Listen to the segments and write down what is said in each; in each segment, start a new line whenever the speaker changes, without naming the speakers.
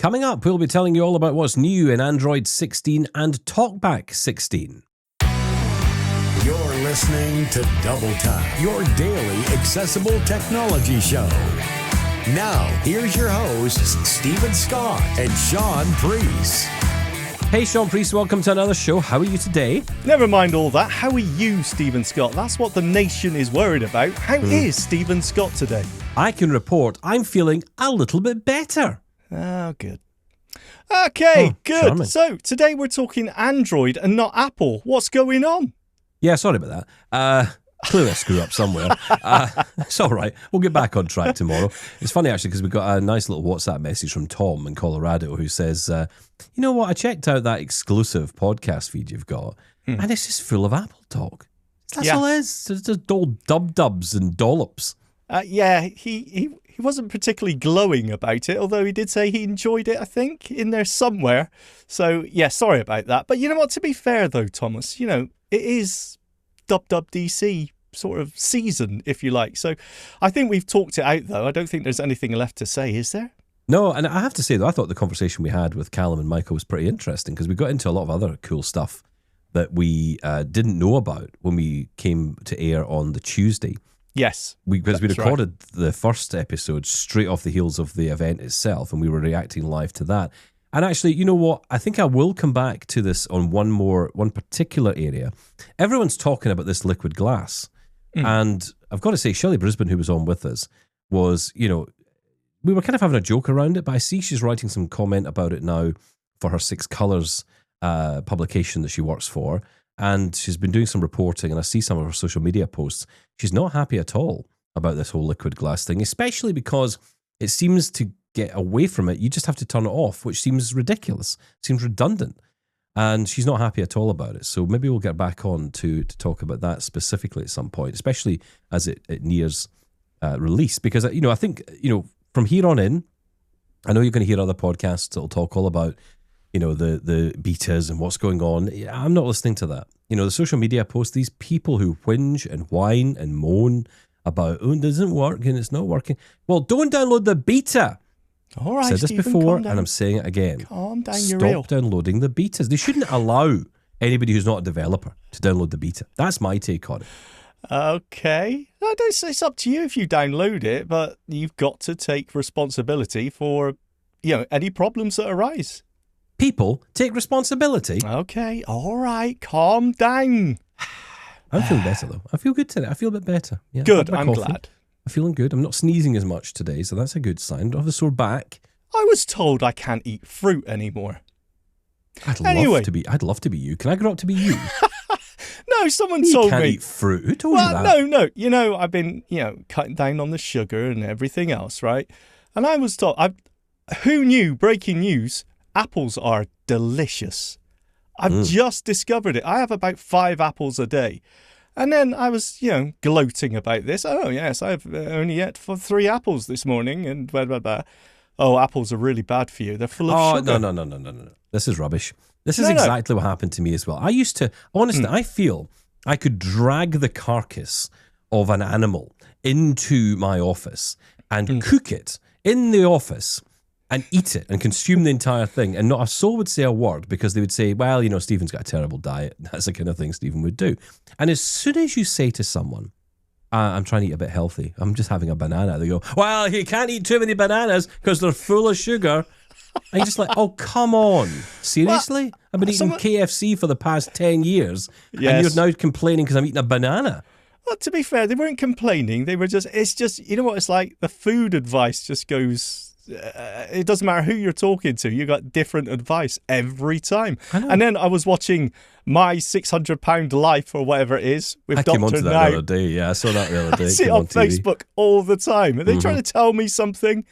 Coming up, we'll be telling you all about what's new in Android 16 and TalkBack 16.
You're listening to Double Tap, your daily accessible technology show. Now, here's your hosts, Stephen Scott and Shaun Preece.
Hey, Shaun Preece, welcome to another show. How are you today?
Never mind all that. How are you, Stephen Scott? That's what the nation is worried about. How is Stephen Scott today?
I can report I'm feeling a little bit better.
Oh, good. Okay, good.
Charming.
So, today we're talking Android and not Apple. What's going on?
Yeah, sorry about that. Clearly I screw up somewhere. It's all right. We'll get back on track tomorrow. It's funny, actually, because we got a nice little WhatsApp message from Tom in Colorado who says, you know what, I checked out that exclusive podcast feed you've got, and it's just full of Apple talk. That's all it is. It's just all dub-dubs and dollops.
He wasn't particularly glowing about it, although he did say he enjoyed it, I think, in there somewhere. So, yeah, sorry about that. But you know what, to be fair, though, Thomas, you know, it is DC sort of season, if you like. So I think we've talked it out, though. I don't think there's anything left to say, is there?
No, and I have to say, though, I thought the conversation we had with Callum and Michael was pretty interesting because we got into a lot of other cool stuff that we didn't know about when we came to air on the Tuesday.
Yes.
Because we recorded the first episode straight off the heels of the event itself, and we were reacting live to that. And actually, you know what? I think I will come back to this on one particular area. Everyone's talking about this liquid glass. And I've got to say, Shelley Brisbane, who was on with us, was, you know, we were kind of having a joke around it, but I see she's writing some comment about it now for her 6 Colours publication that she works for. And she's been doing some reporting, and I see some of her social media posts. She's not happy at all about this whole liquid glass thing, especially because it seems to get away from it. You just have to turn it off, which seems ridiculous, seems redundant. And she's not happy at all about it. So maybe we'll get back on to talk about that specifically at some point, especially as it nears release. Because, you know, I think, you know, from here on in, I know you're going to hear other podcasts that will talk all about, you know, the betas and what's going on. I'm not listening to that. You know, the social media posts, these people who whinge and whine and moan about, oh, it doesn't work and it's not working. Well, don't download the beta.
All right,
I said this
Stephen,
before, and I'm saying it again.
Calm down,
Stop
you're real.
downloading the betas. They shouldn't allow anybody who's not a developer to download the beta. That's my take on it.
Okay. I don't say it's up to you if you download it, but you've got to take responsibility for, you know, any problems that arise.
People, take responsibility.
Okay. All right. Calm down.
I'm feeling better, though. I feel good today. I feel a bit better. Yeah,
Good.
I've had my
I'm
coffee.
glad.
I'm feeling good. I'm not sneezing as much today, so that's a good sign. I don't have a sore back.
I was told I can't eat fruit anymore.
I'd love to be you. Can I grow up to be you?
No, someone
You
told
can't
me.
eat fruit. Who told you that?
No. You know, I've been, you know, cutting down on the sugar and everything else, right? And I was told, who knew, breaking news, apples are delicious. I've just discovered it. I have about 5 apples a day. And then I was, you know, gloating about this. Oh, yes, I've only ate for 3 apples this morning and blah, blah, blah. Oh, apples are really bad for you. They're full of sugar.
No. This is rubbish. This is exactly what happened to me as well. I used to, honestly, I feel I could drag the carcass of an animal into my office and cook it in the office and eat it and consume the entire thing. And not a soul would say a word because they would say, well, you know, Stephen's got a terrible diet. That's the kind of thing Stephen would do. And as soon as you say to someone, I'm trying to eat a bit healthy, I'm just having a banana, they go, well, you can't eat too many bananas because they're full of sugar. And you're just like, oh, come on. Seriously? I've been eating KFC for the past 10 years and you're now complaining because I'm eating a banana.
Well, to be fair, they weren't complaining. They were just, it's just, you know what it's like? The food advice just goes, it doesn't matter who you're talking to. You got different advice every time. And then I was watching My £600 Life or whatever it is with Dr.
I came onto that the other day. Yeah, I saw that the other day.
I see it on Facebook all the time. Are they trying to tell me something?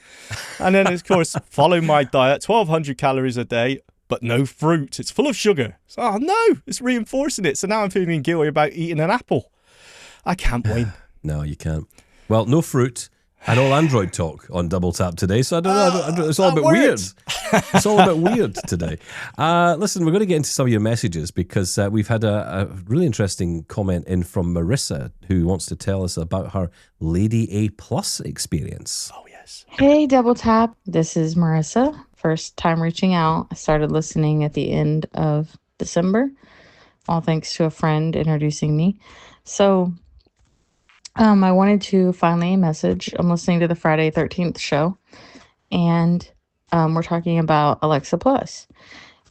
And then, of course, follow my diet, 1,200 calories a day, but no fruit. It's full of sugar. So, oh, no, it's reinforcing it. So now I'm feeling guilty about eating an apple. I can't win.
No, you can't. Well, no fruit. And all Android talk on Double Tap today, so I don't know. It's all a bit weird. It's all a bit weird today. Listen, we're going to get into some of your messages because we've had a really interesting comment in from Marissa who wants to tell us about her Lady A Plus experience.
Oh, yes. says.
Hey, Double Tap. This is Marissa. First time reaching out. I started listening at the end of December, all thanks to a friend introducing me. So, I wanted to finally message. I'm listening to the Friday 13th show, and we're talking about Alexa Plus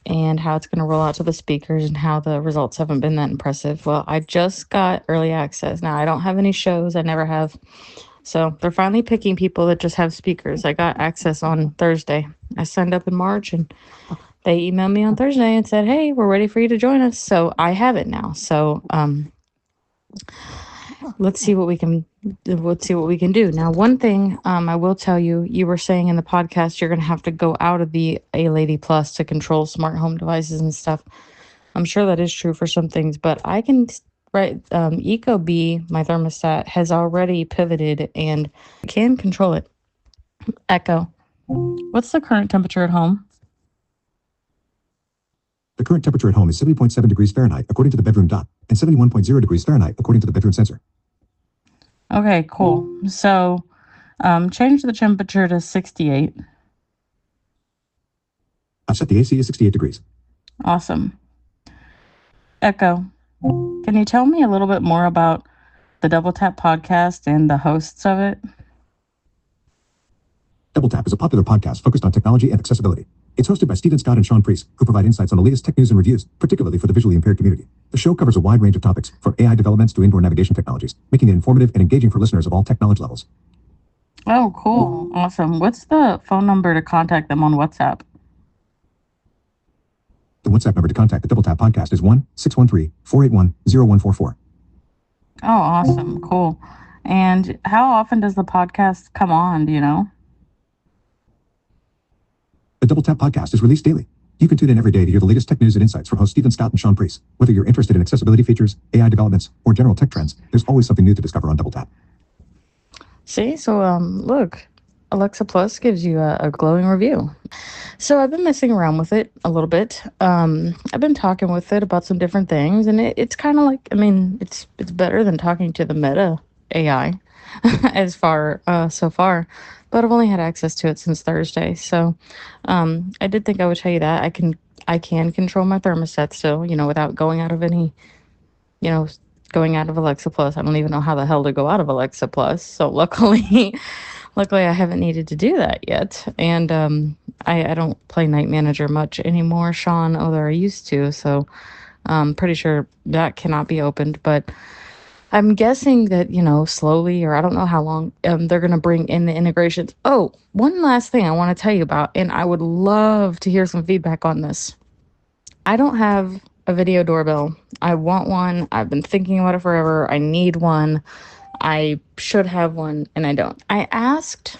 and how it's going to roll out to the speakers and how the results haven't been that impressive. Well, I just got early access. Now, I don't have any shows. I never have. So they're finally picking people that just have speakers. I got access on Thursday. I signed up in March and they emailed me on Thursday and said, hey, we're ready for you to join us. So I have it now. So let's see what we can do. Now, one thing I will tell you, you were saying in the podcast, you're going to have to go out of the A Lady Plus to control smart home devices and stuff. I'm sure that is true for some things, but I can Ecobee, my thermostat, has already pivoted and can control it. Echo, what's the current temperature at home?
The current temperature at home is 70.7 degrees Fahrenheit, according to the bedroom dot, and 71.0 degrees Fahrenheit, according to the bedroom sensor.
Okay, cool. So, change the temperature to 68.
I've set the AC to 68 degrees.
Awesome. Echo, can you tell me a little bit more about the Double Tap podcast and the hosts of it?
Double Tap is a popular podcast focused on technology and accessibility. It's hosted by Stephen Scott and Shaun Preece, who provide insights on the latest tech news and reviews, particularly for the visually impaired community. The show covers a wide range of topics, from AI developments to indoor navigation technologies, making it informative and engaging for listeners of all tech knowledge levels.
Oh, cool. Awesome. What's the phone number to contact them on WhatsApp?
The WhatsApp number to contact the Double Tap podcast is 1-613-481-0144.
Oh, awesome. Cool. And how often does the podcast come on? Do you know?
The Double Tap podcast is released daily. You can tune in every day to hear the latest tech news and insights from hosts Stephen Scott and Shaun Preece. Whether you're interested in accessibility features, AI developments, or general tech trends, there's always something new to discover on Double Tap.
See, so look, Alexa Plus gives you a glowing review. So I've been messing around with it a little bit. I've been talking with it about some different things, and it's kind of like, I mean, it's better than talking to the Meta AI so far, but I've only had access to it since Thursday. So I did think I would tell you that I can control my thermostat still, without going out of going out of Alexa Plus. I don't even know how the hell to go out of Alexa Plus. So luckily I haven't needed to do that yet. And I don't play Night Manager much anymore, Shaun, although I used to. So I'm pretty sure that cannot be opened. But I'm guessing that, slowly, or I don't know how long, they're going to bring in the integrations. Oh, one last thing I want to tell you about, and I would love to hear some feedback on this. I don't have a video doorbell. I want one. I've been thinking about it forever. I need one. I should have one, and I don't. I asked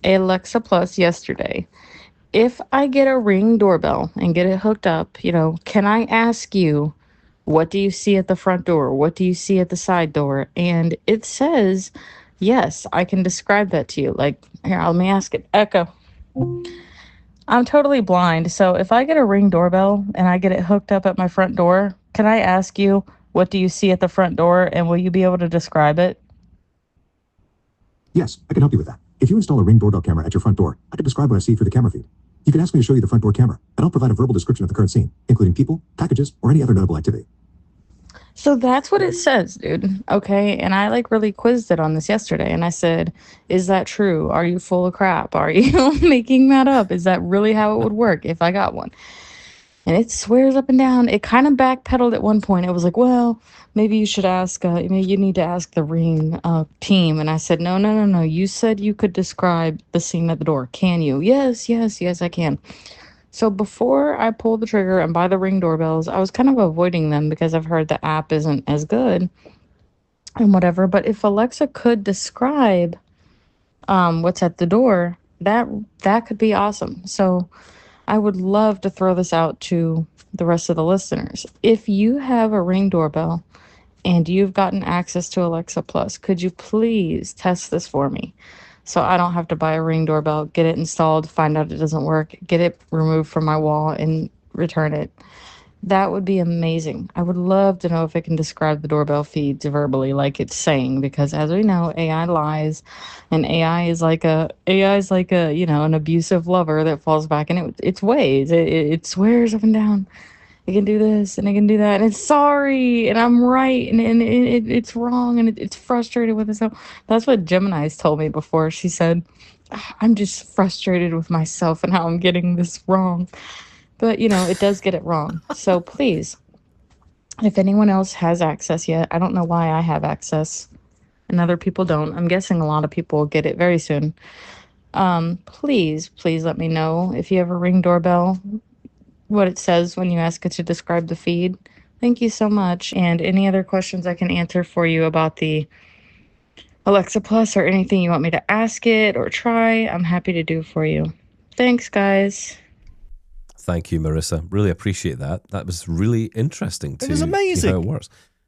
Alexa Plus yesterday, if I get a Ring doorbell and get it hooked up, can I ask you, what do you see at the front door? What do you see at the side door? And it says, yes, I can describe that to you. Like, here, let me ask it. Echo. I'm totally blind. So if I get a Ring doorbell and I get it hooked up at my front door, can I ask you, what do you see at the front door? And will you be able to describe it?
Yes, I can help you with that. If you install a Ring doorbell camera at your front door, I can describe what I see through the camera feed. You can ask me to show you the front door camera, and I'll provide a verbal description of the current scene, including people, packages, or any other notable activity.
So that's what it says, dude. Okay. And I really quizzed it on this yesterday. And I said, is that true? Are you full of crap? Are you making that up? Is that really how it would work if I got one? And it swears up and down. It kind of backpedaled at one point. It was like, well, maybe you should ask, maybe you need to ask the Ring team. And I said, no. You said you could describe the scene at the door. Can you? Yes, I can. So before I pull the trigger and buy the Ring doorbells, I was kind of avoiding them because I've heard the app isn't as good and whatever. But if Alexa could describe what's at the door, that could be awesome. So I would love to throw this out to the rest of the listeners. If you have a Ring doorbell and you've gotten access to Alexa Plus, could you please test this for me? So I don't have to buy a Ring doorbell, get it installed, find out it doesn't work, get it removed from my wall and return it. That would be amazing. I would love to know if it can describe the doorbell feeds verbally like it's saying, because as we know, AI lies, and AI is like a, an abusive lover that falls back in its ways. It swears up and down. It can do this and it can do that, and it's sorry, and I'm right, and it's wrong, and it's frustrated with itself. That's what Gemini's told me before. She said, I'm just frustrated with myself and how I'm getting this wrong. But, it does get it wrong. So please, if anyone else has access yet, I don't know why I have access and other people don't. I'm guessing a lot of people will get it very soon. Please let me know if you ever ring doorbell, what it says when you ask it to describe the feed. Thank you so much. And any other questions I can answer for you about the Alexa Plus or anything you want me to ask it or try, I'm happy to do for you. Thanks, guys.
Thank you, Marissa. Really appreciate that. That was really interesting to
It was amazing.
see how it works.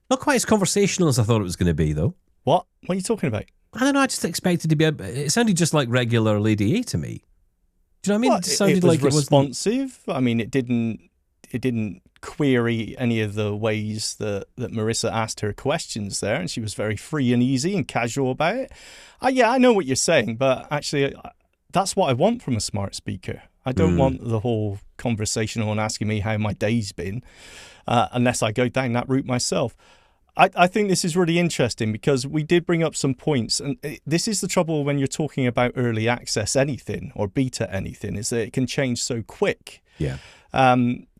Not quite as conversational as I thought it was going to be, though.
What are you talking about?
I don't know. I just expected to be. It sounded just like regular Lady A to me. Do you know what I mean?
Well,
it sounded
it was
like
responsive. I mean, it didn't query any of the ways that Marissa asked her questions there, and she was very free and easy and casual about it. I know what you're saying, but actually, that's what I want from a smart speaker. I don't want the whole conversational and asking me how my day's been, unless I go down that route myself. I think this is really interesting because we did bring up some points, and this is the trouble when you're talking about early access anything or beta anything, is that it can change so quick.
Yeah.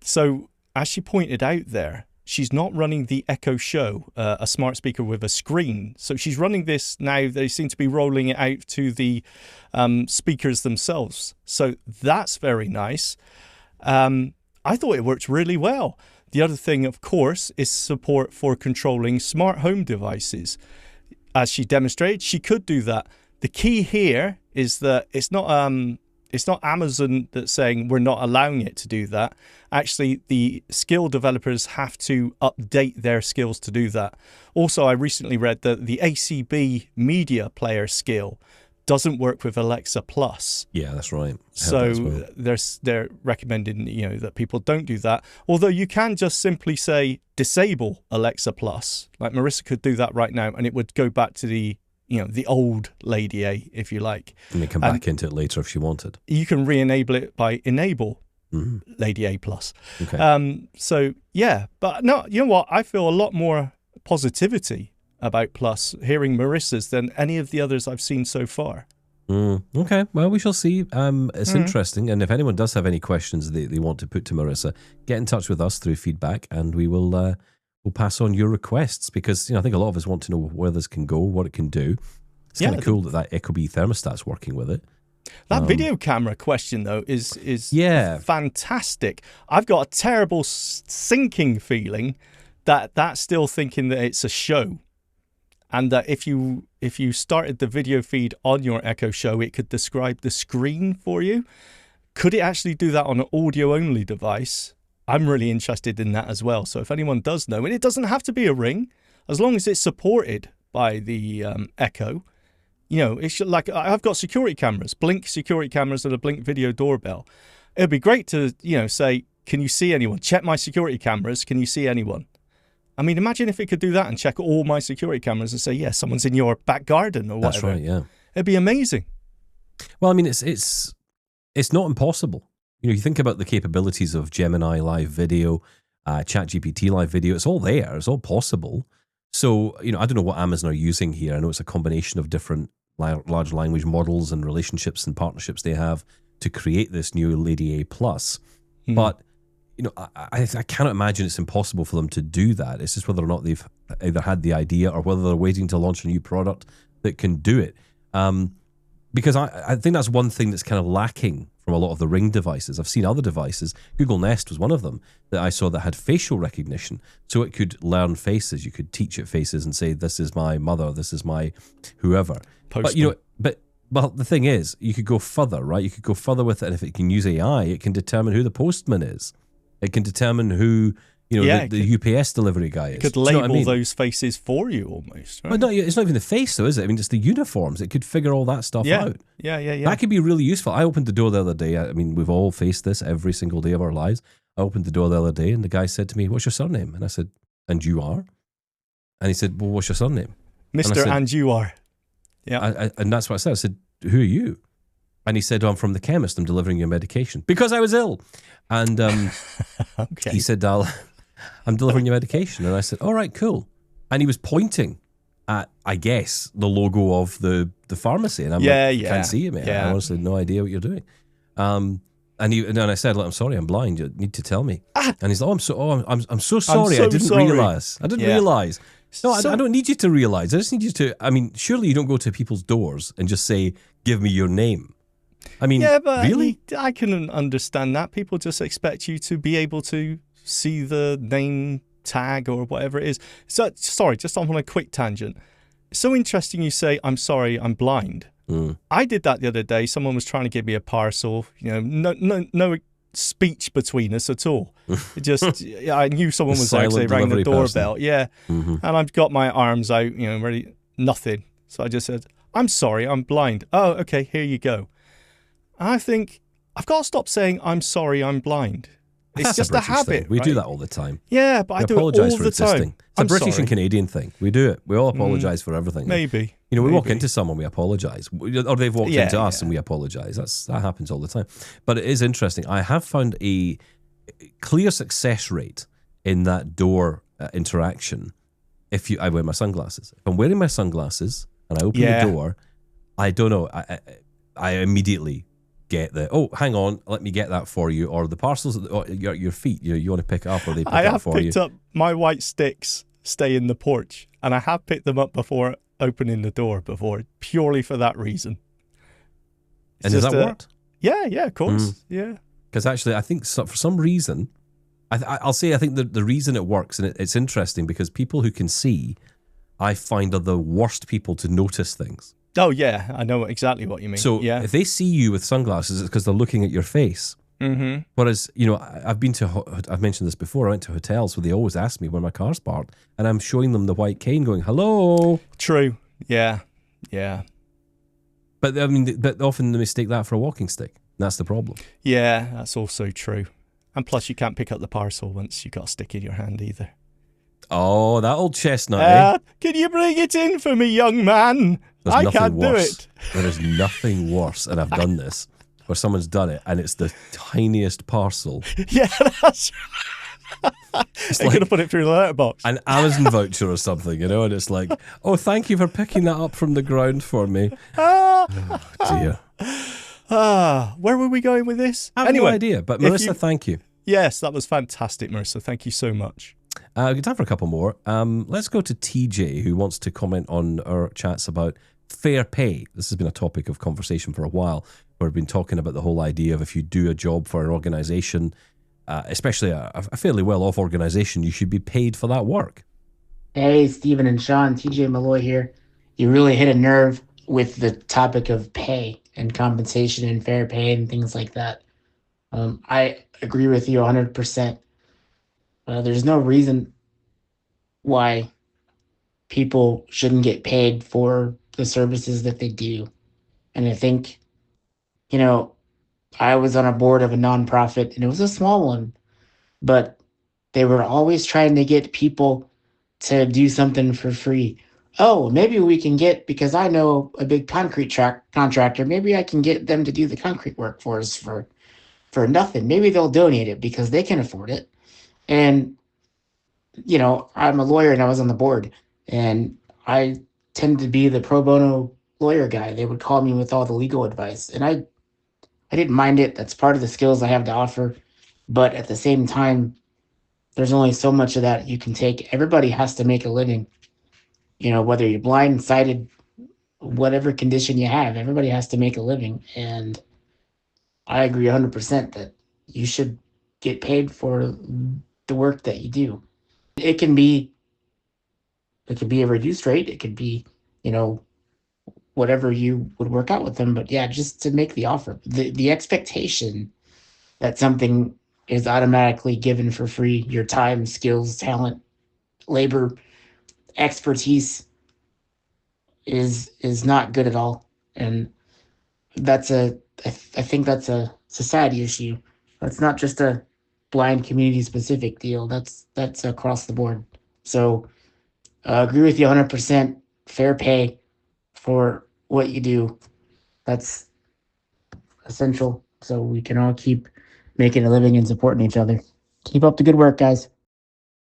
So as she pointed out there, she's not running the Echo Show, a smart speaker with a screen. So she's running this now. They seem to be rolling it out to the speakers themselves. So that's very nice. I thought it worked really well. The other thing, of course, is support for controlling smart home devices. As she demonstrated, she could do that. The key here is that it's not Amazon that's saying we're not allowing it to do that. Actually, the skill developers have to update their skills to do that. Also, I recently read that the ACB media player skill doesn't work with Alexa Plus.
Yeah, that's right.
So they're recommending, that people don't do that. Although you can just simply say disable Alexa Plus, like Marissa could do that right now, and it would go back to the old Lady A, if you like.
And then come back into it later if she wanted.
You can re-enable it by enable Lady A Plus.
Okay.
So yeah, but no, you know what? I feel a lot more positivity about Plus hearing Marissa's than any of the others I've seen so far.
Okay, well, we shall see. It's interesting, and if anyone does have any questions they want to put to Marissa, get in touch with us through feedback, and we will we'll pass on your requests, because I think a lot of us want to know where this can go, what it can do. It's kind of cool that Ecobee thermostat's working with it.
That video camera question, though, is fantastic. I've got a terrible sinking feeling that that's still thinking that it's a show. And that if you started the video feed on your Echo Show, it could describe the screen for you. Could it actually do that on an audio-only device? I'm really interested in that as well. So if anyone does know, and it doesn't have to be a Ring, as long as it's supported by the Echo, it should, like I've got security cameras, Blink security cameras and a Blink video doorbell. It'd be great to, say, can you see anyone? Check my security cameras. Can you see anyone? I mean, imagine if it could do that and check all my security cameras and say, yeah, someone's in your back garden or whatever.
That's right, yeah.
It'd be amazing.
Well, I mean, it's not impossible. You think about the capabilities of Gemini live video, ChatGPT live video. It's all there. It's all possible. So, I don't know what Amazon are using here. I know it's a combination of different large language models and relationships and partnerships they have to create this new Lady A Plus. But I cannot imagine it's impossible for them to do that. It's just whether or not they've either had the idea or whether they're waiting to launch a new product that can do it. Because I think that's one thing that's kind of lacking from a lot of the Ring devices. I've seen other devices. Google Nest was one of them that I saw that had facial recognition. So it could learn faces. You could teach it faces and say, this is my mother, this is my whoever.
Postman.
But the thing is, you could go further, right? You could go further with it, and if it can use AI, it can determine who the postman is. It can determine who
Yeah,
the UPS delivery guy is.
Could
Do you know
label
what I mean?
those faces for you almost. Right?
Well, no, it's not even the face, though, is it? I mean, it's the uniforms. It could figure all that stuff out.
Yeah.
That could be really useful. I opened the door the other day. I mean, we've all faced this every single day of our lives. I opened the door the other day, and the guy said to me, "What's your surname?" And I said, "And you are?" And he said, "Well, what's your surname?"
Mr. And you are.
Yeah. And that's what I said. I said, "Who are you?" And he said, "I'm from the chemist. I'm delivering your medication." Because I was ill. And
Okay.
he said, I'm delivering your medication. And I said, all right, cool. And he was pointing at, I guess, the logo of the pharmacy. And I'm like, can't see you, mate. I honestly have no idea what you're doing. And I said, look, I'm sorry, I'm blind. You need to tell me. And he's like, I'm so sorry. I didn't realize. I didn't realize. No, I don't need you to realize. I just need you to, I mean, surely you don't go to people's doors and just say, give me your name. I mean,
but
really?
I can understand that. People just expect you to be able to see the name tag or whatever it is. So, sorry, just on a quick tangent. So interesting you say, I'm sorry, I'm blind. I did that the other day. Someone was trying to give me a parcel. No speech between us at all. It just, I knew someone was there because they rang the doorbell. Person. Yeah. And I've got my arms out, ready, nothing. So I just said, I'm sorry, I'm blind. Oh, okay, here you go. I think I've got to stop saying, I'm sorry, I'm blind. It's just a habit.
Thing. We do that all the time.
Yeah, but I do it all the time.
It's a British and Canadian thing. We do it. We all apologise for everything.
Maybe.
We walk into someone, we apologise. Or they've walked into us and we apologise. That happens all the time. But it is interesting. I have found a clear success rate in that door interaction if I wear my sunglasses. If I'm wearing my sunglasses and I open the door, I don't know, I immediately get hang on, let me get that for you, or the parcels at your feet, you want to pick it up, or they pick it up for you.
I have picked up my white sticks, stay in the porch, and I have picked them up before opening the door before, purely for that reason.
And has that worked?
Yeah, of course, yeah.
Because actually, I think for some reason, I'll say I think the reason it works, and it's interesting because people who can see, I find are the worst people to notice things.
Oh, yeah, I know exactly what you mean.
So if they see you with sunglasses, it's because they're looking at your face.
Mm-hmm.
Whereas, I've mentioned this before, I went to hotels where they always ask me where my car's parked, and I'm showing them the white cane going, hello.
True, yeah.
But but often they mistake that for a walking stick. That's the problem.
Yeah, that's also true. And plus you can't pick up the parcel once you've got a stick in your hand either.
Oh, that old chestnut,
Can you bring it in for me, young man? I can't do it.
There is nothing worse, and I've done this, where someone's done it, and it's the tiniest parcel.
Yeah, that's right. They're going to put it through the letterbox.
An Amazon voucher or something, and it's like, oh, thank you for picking that up from the ground for me. Oh, dear.
Where were we going with this?
I have no idea, but Marissa, thank you.
Yes, that was fantastic, Marissa. Thank you so much.
We can time for a couple more. Let's go to TJ, who wants to comment on our chats about fair pay. This has been a topic of conversation for a while, where we've been talking about the whole idea of if you do a job for an organisation, especially a fairly well-off organisation, you should be paid for that work.
Hey, Stephen and Shaun, TJ Malloy here. You really hit a nerve with the topic of pay and compensation and fair pay and things like that. I agree with you 100%. There's no reason why people shouldn't get paid for the services that they do. And I think, I was on a board of a nonprofit, and it was a small one, but they were always trying to get people to do something for free. Oh, maybe we can get, because I know a big concrete contractor, maybe I can get them to do the concrete work for us for nothing. Maybe they'll donate it because they can afford it. And, I'm a lawyer and I was on the board, and I tend to be the pro bono lawyer guy. They would call me with all the legal advice, and I didn't mind it. That's part of the skills I have to offer. But at the same time, there's only so much of that you can take. Everybody has to make a living. Whether you're blind, sighted, whatever condition you have, everybody has to make a living. And I agree 100% that you should get paid for the work that you do. It can be a reduced rate. It could be, whatever you would work out with them. But yeah, just to make the offer, the expectation that something is automatically given for free. Your time, skills, talent, labor, expertise is not good at all. And I think that's a society issue. That's not just a blind community specific deal. That's across the board. So agree with you 100%. Fair pay for what you do. That's essential. So we can all keep making a living and supporting each other. Keep up the good work, guys.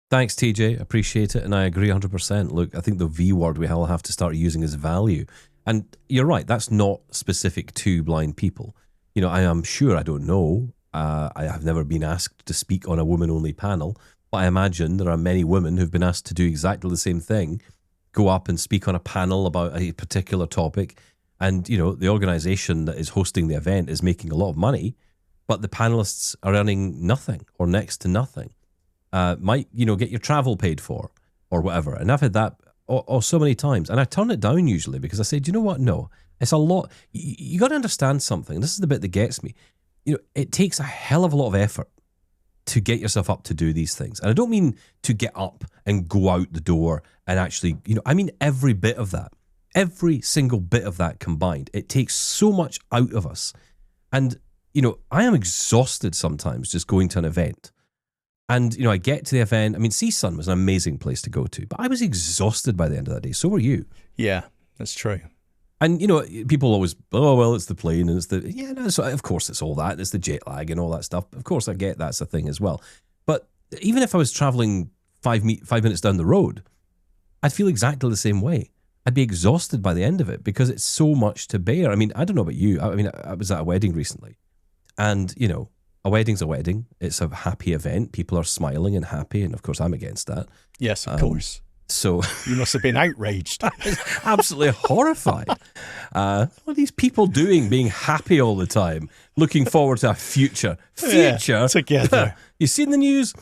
Thanks, TJ. Appreciate it. And I agree 100%. Look, I think the V word we all have to start using is value. And you're right, that's not specific to blind people. I am sure, I don't know, I have never been asked to speak on a woman-only panel, but I imagine there are many women who've been asked to do exactly the same thing, go up and speak on a panel about a particular topic. And, the organization that is hosting the event is making a lot of money, but the panelists are earning nothing or next to nothing. Might, get your travel paid for or whatever. And I've had that so many times. And I turn it down usually because I say, do you know what? No, it's a lot. You got to understand something. This is the bit that gets me. It takes a hell of a lot of effort to get yourself up to do these things. And I don't mean to get up and go out the door and actually, I mean every bit of that. Every single bit of that combined. It takes so much out of us. And, I am exhausted sometimes just going to an event. And, I get to the event. I mean, CSUN was an amazing place to go to, but I was exhausted by the end of that day. So were you.
Yeah, that's true.
And, people always, oh, well, it's the plane and it's so of course it's all that. It's the jet lag and all that stuff. Of course, I get that's a thing as well. But even if I was traveling 5 minutes down the road, I'd feel exactly the same way. I'd be exhausted by the end of it because it's so much to bear. I mean, I don't know about you. I mean, I was at a wedding recently and, a wedding's a wedding. It's a happy event. People are smiling and happy. And of course, I'm against that.
Yes, of course.
So
you must have been outraged.
Absolutely horrified. What are these people doing, being happy all the time, looking forward to a future
together?
You seen the news?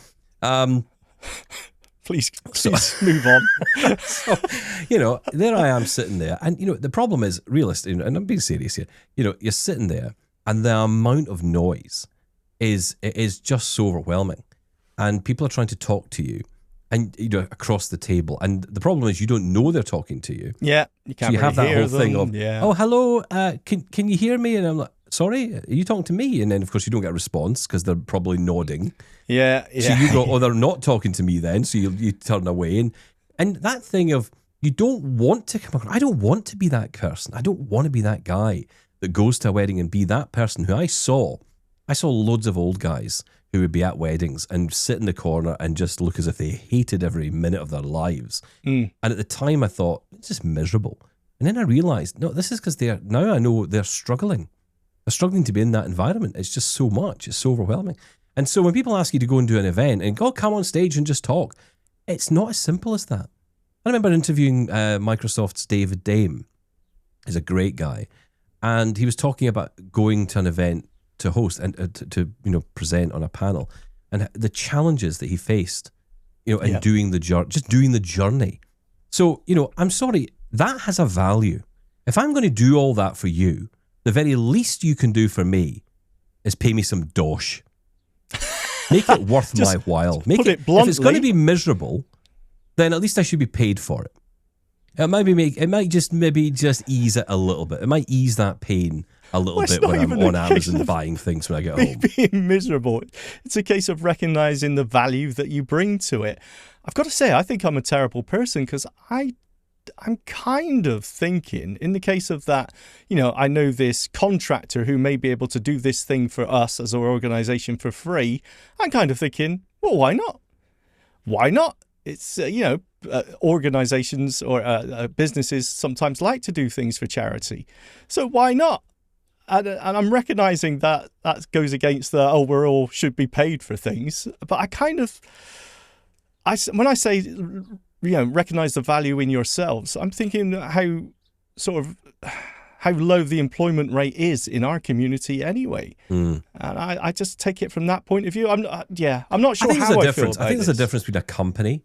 Please move on.
So, there I am sitting there. And, the problem is, realistic, and I'm being serious here, you're sitting there and the amount of noise is just so overwhelming. And people are trying to talk to you and, across the table. And the problem is you don't know they're talking to you.
Yeah, you can't
so you
really
have that
hear
whole
them.
thing of,
yeah.
oh, hello, can you hear me? And I'm like, sorry, are you talking to me? And then, of course, you don't get a response because they're probably nodding.
Yeah.
So you go, oh, they're not talking to me then. So you turn away. And that thing of you don't want to come across. I don't want to be that person. I don't want to be that guy that goes to a wedding and be that person who I saw loads of old guys who would be at weddings and sit in the corner and just look as if they hated every minute of their lives. And at the time I thought, it's just miserable. And then I realized, no, this is because now I know they're struggling. They're struggling to be in that environment. It's just so much. It's so overwhelming. And so when people ask you to go and do an event and go, come on stage and just talk, it's not as simple as that. I remember interviewing Microsoft's David Dame. He's a great guy. And he was talking about going to an event to host and to present on a panel and the challenges that he faced, in doing the journey. So, I'm sorry, that has a value. If I'm going to do all that for you, the very least you can do for me is pay me some dosh. Make it worth my while. Make it bluntly. If it's going to be miserable, then at least I should be paid for it. It might just ease it a little bit. It might ease that pain a little bit when I'm on Amazon buying things when I get home.
Being miserable. It's a case of recognizing the value that you bring to it. I've got to say, I think I'm a terrible person because I'm kind of thinking, in the case of that, I know this contractor who may be able to do this thing for us as our organization for free. I'm kind of thinking, well, why not? Why not? It's, organizations or businesses sometimes like to do things for charity. So why not? And I'm recognizing that goes against we're all should be paid for things. But when I say, recognize the value in yourselves, I'm thinking how low the employment rate is in our community anyway. And I just take it from that point of view. I'm not sure how I feel about
I think there's a difference between a company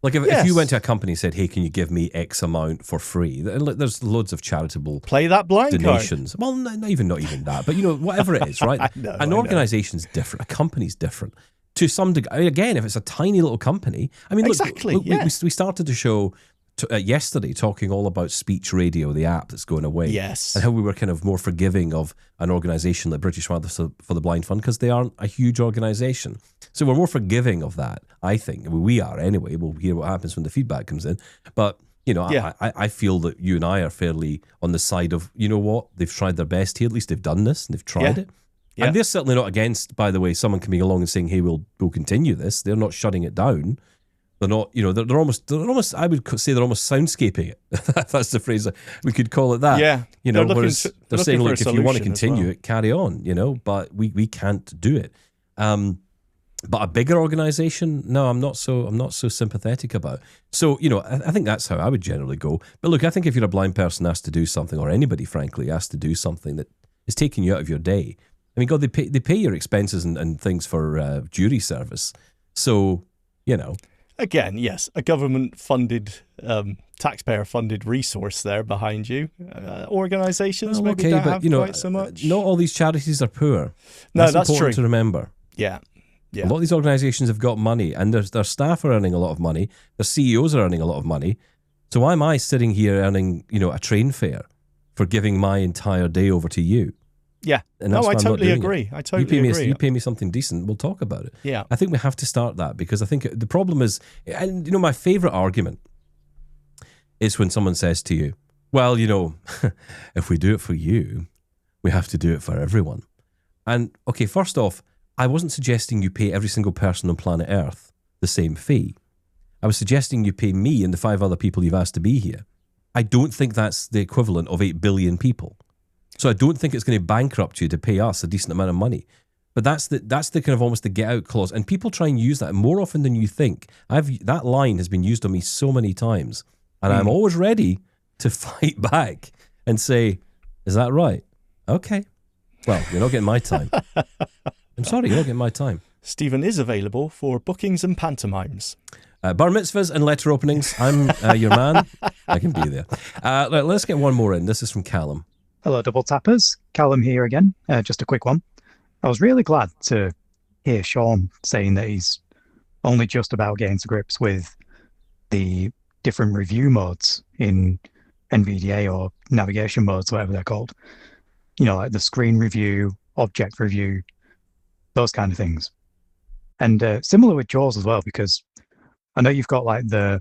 Like if
Yes.
you went to a company and said, "Hey, can you give me X amount for free?" There's loads of charitable
Play that blind
donations. Well, not even that, but whatever it is, right?
I know.
An organization's different. A company's different to some degree. Again, if it's a tiny little company, I mean,
Exactly,
look,
yeah.
we started the show yesterday talking all about Speech Radio, the app that's going away.
Yes.
And how we were kind of more forgiving of an organisation like British Fathers for the Blind Fund because they aren't a huge organisation. So we're more forgiving of that, I think. I mean, we are anyway. We'll hear what happens when the feedback comes in. But, I feel that you and I are fairly on the side of, you know what, they've tried their best here. At least they've done this and they've tried it. Yeah. And they're certainly not against, by the way, someone coming along and saying, hey, we'll continue this. They're not shutting it down. They're not, they're almost, I would say they're almost soundscaping it. That's the phrase we could call it that.
Yeah.
Whereas they're saying, look, if you want to continue
well.
it, carry on, but we can't do it. But a bigger organization, no, I'm not so sympathetic about. So, I think that's how I would generally go. But look, I think if you're a blind person asked to do something, or anybody, frankly, asked to do something that is taking you out of your day, I mean, God, they pay your expenses and things for jury service. So,
Again, yes, a government-funded, taxpayer-funded resource there behind you. Organisations maybe don't have quite so much.
Not all these charities are poor.
No, that's
important
true.
to remember.
Yeah.
A lot of these organisations have got money, and their staff are earning a lot of money. Their CEOs are earning a lot of money. So why am I sitting here earning, a train fare for giving my entire day over to you?
Yeah.
And that's
I
why
totally
I'm not doing
agree.
it.
I totally agree.
You pay me something decent, we'll talk about it.
Yeah.
I think we have to start that because I think the problem is, and my favourite argument is when someone says to you, well, if we do it for you, we have to do it for everyone. And okay, first off, I wasn't suggesting you pay every single person on planet Earth the same fee. I was suggesting you pay me and the 5 other people you've asked to be here. I don't think that's the equivalent of 8 billion people. So I don't think it's going to bankrupt you to pay us a decent amount of money. But that's the kind of almost the get out clause. And people try and use that more often than you think. That line has been used on me so many times. And I'm always ready to fight back and say, is that right? Okay. Well, you're not getting my time. I'm sorry, you're not getting my time.
Stephen is available for bookings and pantomimes.
Bar mitzvahs and letter openings. I'm your man. I can be there. Let's get one more in. This is from Callum.
Hello, Double Tappers. Callum here again. Just a quick one. I was really glad to hear Shaun saying that he's only just about getting to grips with the different review modes in NVDA or navigation modes, whatever they're called. Like the screen review, object review, those kind of things. And similar with JAWS as well, because I know you've got like the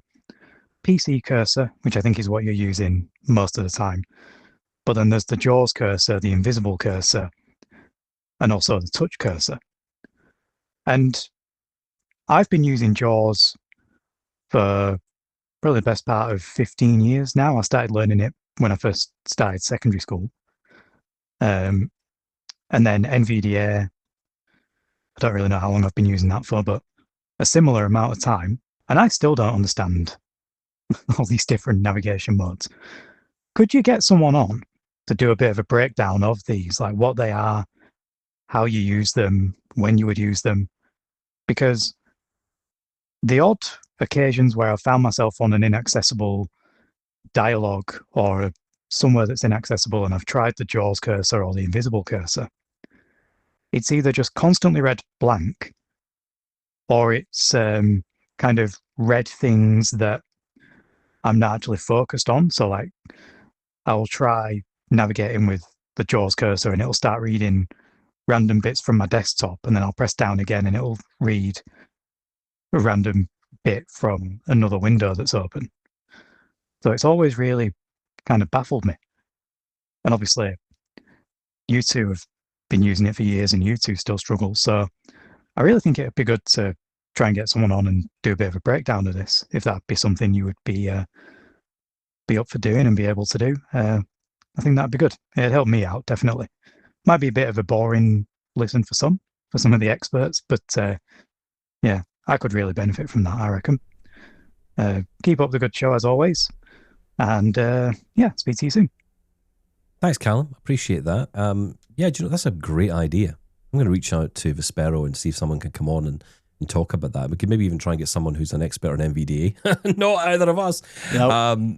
PC cursor, which I think is what you're using most of the time. But then there's the JAWS cursor, the invisible cursor, and also the touch cursor. And I've been using JAWS for probably the best part of 15 years now. I started learning it when I first started secondary school. And then NVDA, I don't really know how long I've been using that for, but a similar amount of time. And I still don't understand all these different navigation modes. Could you get someone on to do a bit of a breakdown of these, like what they are, how you use them, when you would use them? Because the odd occasions where I found myself on an inaccessible dialogue or somewhere that's inaccessible and I've tried the JAWS cursor or the invisible cursor, it's either just constantly read blank or it's kind of read things that I'm not actually focused on. So like I'll try navigating with the JAWS cursor and it'll start reading random bits from my desktop, and then I'll press down again and it'll read a random bit from another window that's open. So it's always really kind of baffled me. And obviously you two have been using it for years and you two still struggle. So I really think it'd be good to try and get someone on and do a bit of a breakdown of this, if that'd be something you would be up for doing and be able to do. I think that'd be good. It'd help me out, definitely. Might be a bit of a boring listen for some of the experts, but yeah, I could really benefit from that, I reckon. Keep up the good show as always. And yeah, speak to you soon.
Thanks, Callum. Appreciate that. Yeah, do you know, that's a great idea. I'm going to reach out to Vespero and see if someone can come on and and talk about that. We could maybe even try and get someone who's an expert on NVDA. Not either of us.
No.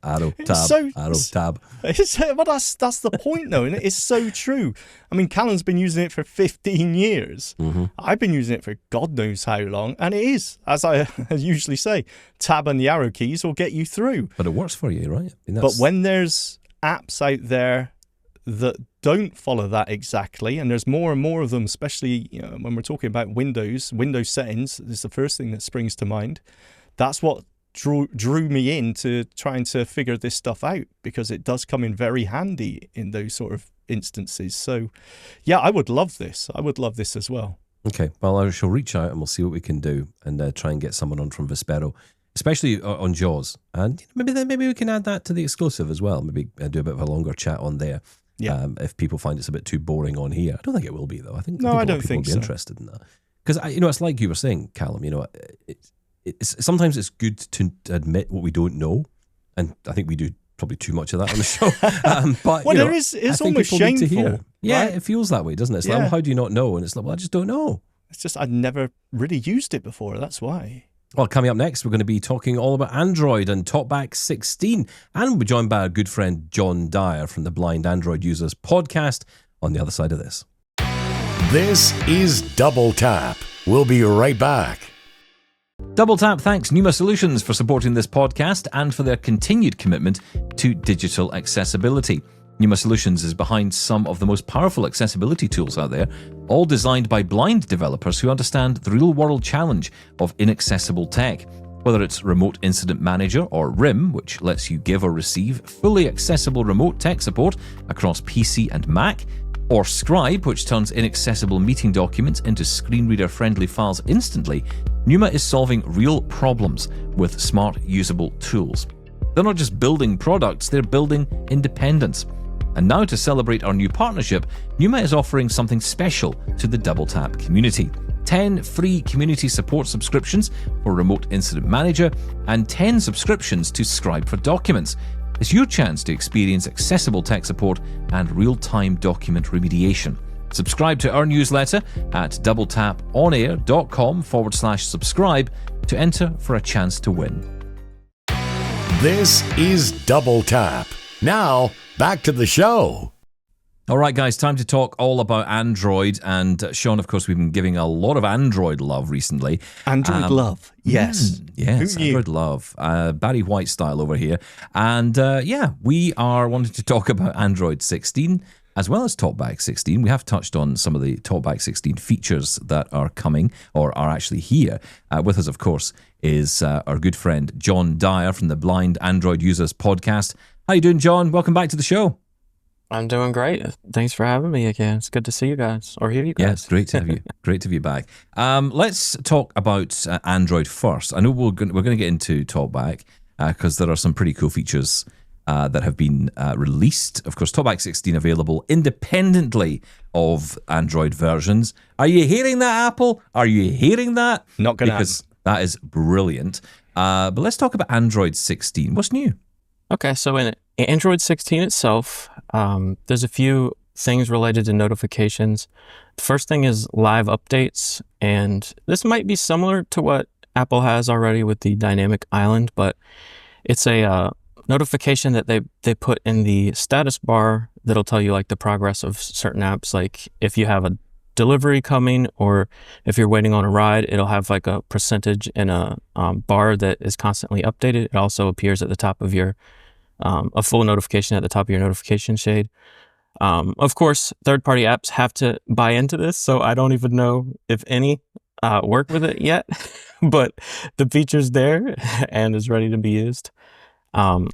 Arrow, tab.
Well, that's the point, though, and it's so true. I mean, Callum's been using it for 15 years.
Mm-hmm.
I've been using it for God knows how long, and it is, as I usually say, tab and the arrow keys will get you through.
But it works for you, right? I mean,
but when there's apps out there that don't follow that exactly, and there's more and more of them, especially when we're talking about Windows settings is the first thing that springs to mind. That's what drew me into trying to figure this stuff out, because it does come in very handy in those sort of instances. So yeah, I would love this as well.
Okay, well, I shall reach out and we'll see what we can do and try and get someone on from Vespero, especially on JAWS, and maybe we can add that to the exclusive as well. Maybe do a bit of a longer chat on there.
Yeah.
If people find it's a bit too boring on here, I don't think it will be though. I think
I don't
people
think
will be interested in that, because it's like you were saying, Callum. It's sometimes it's good to admit what we don't know, and I think we do probably too much of that on the show. But
well, it's almost shameful.
Yeah,
right?
It feels that way, doesn't it? It's like, well, how do you not know? And it's like, well, I just don't know.
It's just I'd never really used it before. That's why.
Well, coming up next, we're going to be talking all about Android and TalkBack 16. And we'll be joined by our good friend John Dyer from the Blind Android Users podcast on the other side of this.
This is Double Tap. We'll be right back.
Double Tap thanks Pneuma Solutions for supporting this podcast and for their continued commitment to digital accessibility. Pneuma Solutions is behind some of the most powerful accessibility tools out there, all designed by blind developers who understand the real-world challenge of inaccessible tech. Whether it's Remote Incident Manager or RIM, which lets you give or receive fully accessible remote tech support across PC and Mac, or Scribe, which turns inaccessible meeting documents into screen reader-friendly files instantly, Pneuma is solving real problems with smart, usable tools. They're not just building products, they're building independence. And now, to celebrate our new partnership, Pneuma is offering something special to the Double Tap community. 10 free community support subscriptions for Remote Incident Manager and 10 subscriptions to Scribe for Documents. It's your chance to experience accessible tech support and real-time document remediation. Subscribe to our newsletter at doubletaponair.com/subscribe to enter for a chance to win.
This is Double Tap. Now, back to the show.
All right, guys, time to talk all about Android. And Shaun, of course, we've been giving a lot of Android love recently.
Android love, yes.
Yes, Android love. Barry White style over here. And we are wanting to talk about Android 16 as well as TalkBack 16. We have touched on some of the TalkBack 16 features that are coming or are actually here. With us, of course, is our good friend John Dyer from the Blind Android Users podcast. How you doing, John? Welcome back to the show.
I'm doing great. Thanks for having me again. It's good to see you guys or hear you guys.
Yes, great to have you. Great to have you back. Let's talk about Android first. I know we're going to get into TalkBack because there are some pretty cool features that have been released. Of course, TalkBack 16 available independently of Android versions. Are you hearing that, Apple? Are you hearing that?
Not going to happen.
Because that is brilliant. But let's talk about Android 16. What's new?
Okay, so in Android 16 itself, there's a few things related to notifications. The first thing is live updates, and this might be similar to what Apple has already with the dynamic island, but it's a notification that they put in the status bar that'll tell you like the progress of certain apps. Like if you have a delivery coming or if you're waiting on a ride, it'll have like a percentage in a bar that is constantly updated. It also appears at the top of your a full notification at the top of your notification shade. Of course, third-party apps have to buy into this, so I don't even know if any work with it yet, but the feature's there and is ready to be used. A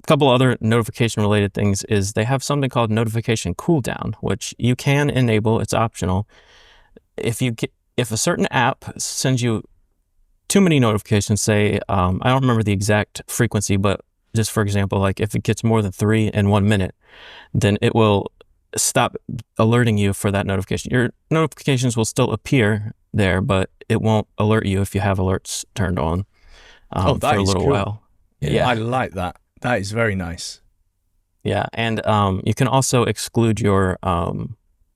couple other notification-related things is they have something called notification cooldown, which you can enable. It's optional. If a certain app sends you too many notifications, say, I don't remember the exact frequency, but just for example, like if it gets more than 3 in 1 minute, then it will stop alerting you for that notification. Your notifications will still appear there, but it won't alert you if you have alerts turned on for a little while.
Yeah, I like that. That is very nice.
Yeah, and you can also exclude your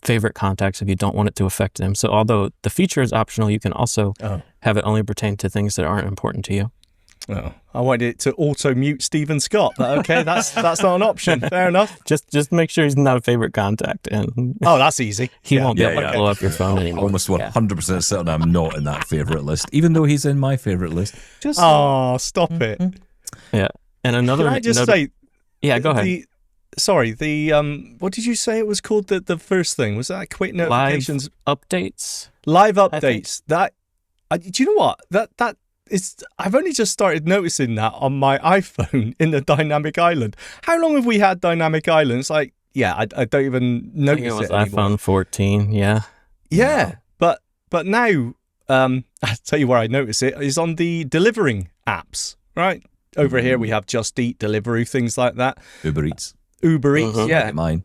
favorite contacts if you don't want it to affect them. So although the feature is optional, you can also have it only pertain to things that aren't important to you.
Oh, I wanted it to auto-mute Stephen Scott, but okay, that's not an option. Fair enough.
Just make sure he's not a favorite contact, and
Oh, that's easy.
he won't be able to blow up your phone anymore.
Almost 100% certain I'm not in that favourite list, even though he's in my favourite list.
Stop it.
Yeah. And another...
Can I just say...
Yeah, go ahead.
What did you say it was called? The first thing, was that quick notifications?
Updates?
Live updates. Do you know what? I've only just started noticing that on my iPhone in the dynamic island. How long have we had dynamic islands? I don't even notice
I think it was
anymore.
iPhone 14, yeah.
Yeah, but now, I'll tell you where I notice it is on the delivering apps, right? Over here we have Just Eat, Deliveroo, things like that.
Uber Eats,
yeah.
mine.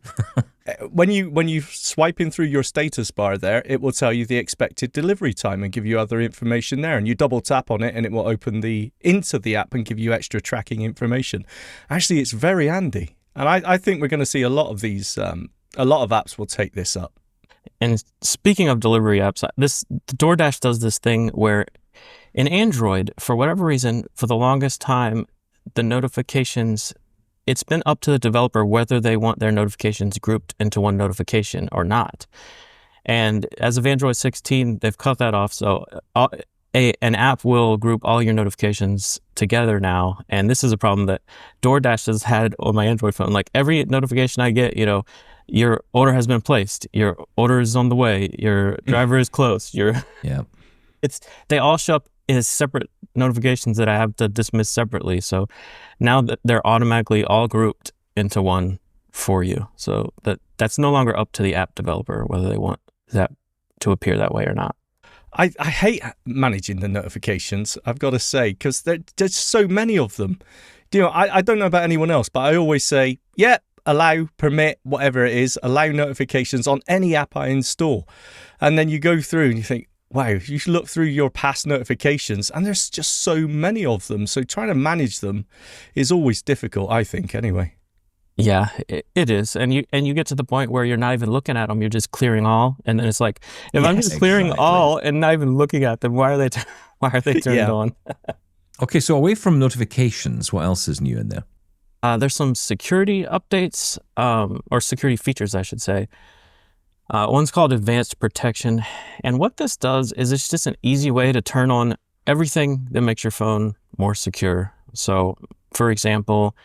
When you swiping through your status bar there, it will tell you the expected delivery time and give you other information there. And you double tap on it and it will open into the app and give you extra tracking information. Actually, it's very handy. And I think we're going to see a lot of these, a lot of apps will take this up.
And speaking of delivery apps, DoorDash does this thing where in Android, for whatever reason, for the longest time, the notifications, it's been up to the developer whether they want their notifications grouped into one notification or not. And as of Android 16, they've cut that off. So an app will group all your notifications together now. And this is a problem that DoorDash has had on my Android phone. Like every notification I get, your order has been placed, your order is on the way, your driver is close, they all show up as separate notifications that I have to dismiss separately. So now that they're automatically all grouped into one for you. So that's no longer up to the app developer whether they want that to appear that way or not.
I hate managing the notifications, I've got to say, because there's so many of them. I don't know about anyone else, but I always say, allow, permit, whatever it is, allow notifications on any app I install. And then you go through and you think, wow, you should look through your past notifications, and there's just so many of them. So trying to manage them is always difficult, I think, anyway.
Yeah, it is. And you get to the point where you're not even looking at them, you're just clearing all. And then it's like, if I'm just clearing all and not even looking at them, why are they turned on?
Okay, so away from notifications, what else is new in there?
There's some security updates, or security features, I should say. One's called Advanced Protection. And what this does is it's just an easy way to turn on everything that makes your phone more secure. So, for example,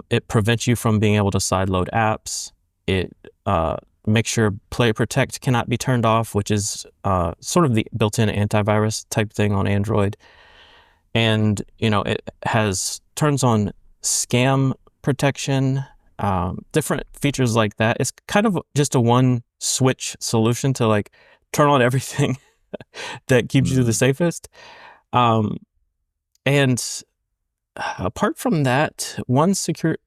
it prevents you from being able to sideload apps. It makes sure Play Protect cannot be turned off, which is sort of the built-in antivirus type thing on Android. And, it turns on scam protection, different features like that. It's kind of just a one switch solution to like turn on everything that keeps you the safest. And apart from that, one secure,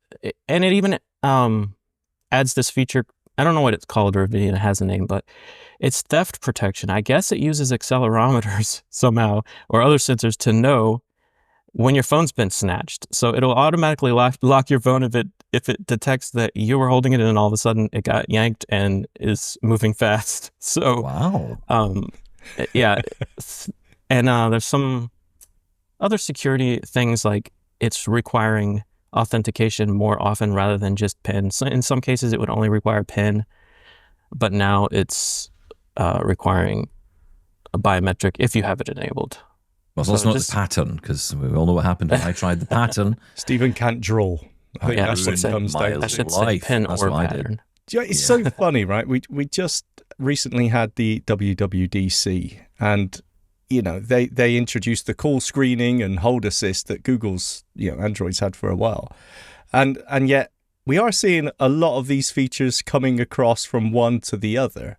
and it even adds this feature. I don't know what it's called or if it has a name, but it's theft protection. I guess it uses accelerometers somehow or other sensors to know when your phone's been snatched. So it'll automatically lock your phone if it detects that you were holding it and all of a sudden it got yanked and is moving fast. So
wow.
Yeah. And there's some other security things like it's requiring authentication more often rather than just PIN. So in some cases it would only require PIN, but now it's requiring a biometric if you have it enabled.
Well, so it's not the pattern, because we all know what happened when I tried the pattern.
Stephen can't draw. I think
that's what comes down. I should say PIN or pattern.
It's so funny, right? We just recently had the WWDC, and they introduced the call screening and hold assist that Google's Android's had for a while, and yet we are seeing a lot of these features coming across from one to the other.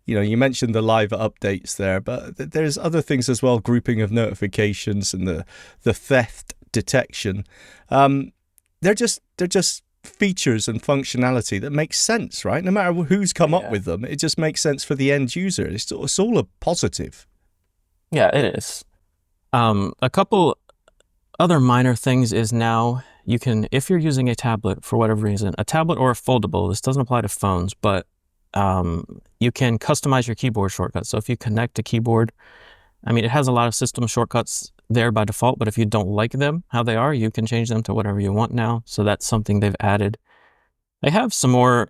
You mentioned the live updates there, but there's other things as well, grouping of notifications and the theft detection. They're just features and functionality that makes sense, right? No matter who's come up with them, it just makes sense for the end user. It's all a positive.
Yeah, it is. A couple other minor things is now you can, if you're using a tablet for whatever reason, a tablet or a foldable, this doesn't apply to phones, but you can customize your keyboard shortcuts. So if you connect a keyboard, I mean, it has a lot of system shortcuts there by default, but if you don't like them, how they are, you can change them to whatever you want now. So that's something they've added. They have some more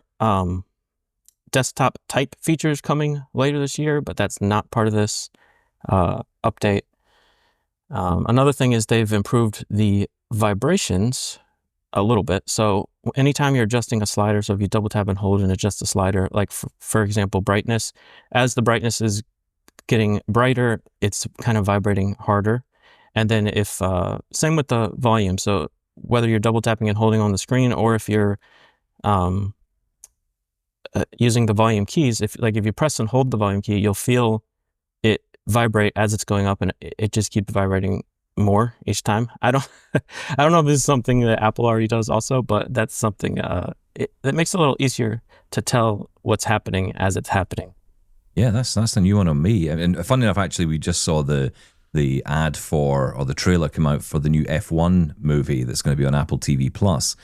desktop type features coming later this year, but that's not part of this update. Another thing is they've improved the vibrations a little bit. So anytime you're adjusting a slider, so if you double tap and hold and adjust the slider, like for example, brightness, as the brightness is getting brighter, it's kind of vibrating harder. And then if, same with the volume. So whether you're double tapping and holding on the screen, or if you're using the volume keys, if you press and hold the volume key, you'll feel it vibrate as it's going up, and it just keeps vibrating more each time. I don't know if this is something that Apple already does also, but that's something that makes it a little easier to tell what's happening as it's happening.
Yeah, that's the new one on me. And funny enough, actually, we just saw the ad for, or the trailer come out for the new F1 movie that's going to be on Apple TV Plus,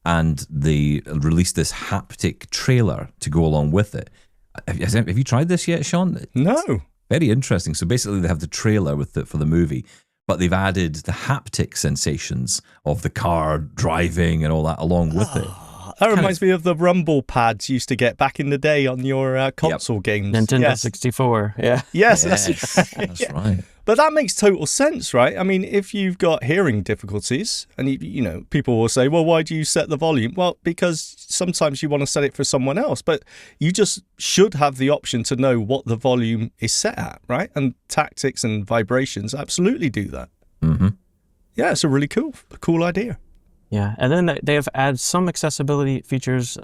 and they released this haptic trailer to go along with it. Have you tried this yet, Shaun?
No.
Very interesting. So basically, they have the trailer for the movie, but they've added the haptic sensations of the car driving and all that along with it.
That reminds me of the rumble pads you used to get back in the day on your console games.
Nintendo 64, yeah.
Yes, that's
right.
But that makes total sense, right? I mean, if you've got hearing difficulties, and you know, people will say, well, why do you set the volume? Well, because sometimes you want to set it for someone else, but you just should have the option to know what the volume is set at, right? And tactics and vibrations absolutely do that.
Mm-hmm.
Yeah, it's a really cool idea.
Yeah, and then they have added some accessibility features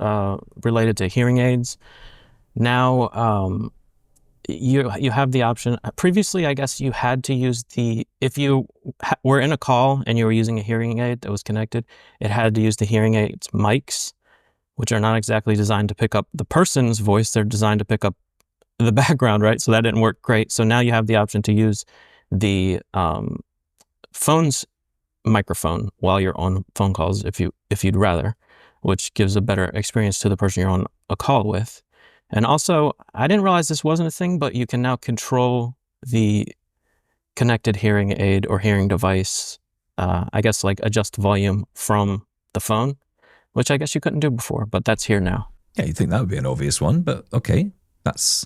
related to hearing aids. Now, you have the option. Previously, I guess you had to use if you were in a call and you were using a hearing aid that was connected, it had to use the hearing aid's mics, which are not exactly designed to pick up the person's voice. They're designed to pick up the background, right? So that didn't work great. So now you have the option to use the phone's microphone while you're on phone calls if you'd rather, which gives a better experience to the person you're on a call with. And also, I didn't realize this wasn't a thing, but you can now control the connected hearing aid or hearing device, I guess, like adjust volume from the phone, which I guess you couldn't do before, but that's here now.
Yeah, you'd think that would be an obvious one, but okay, that's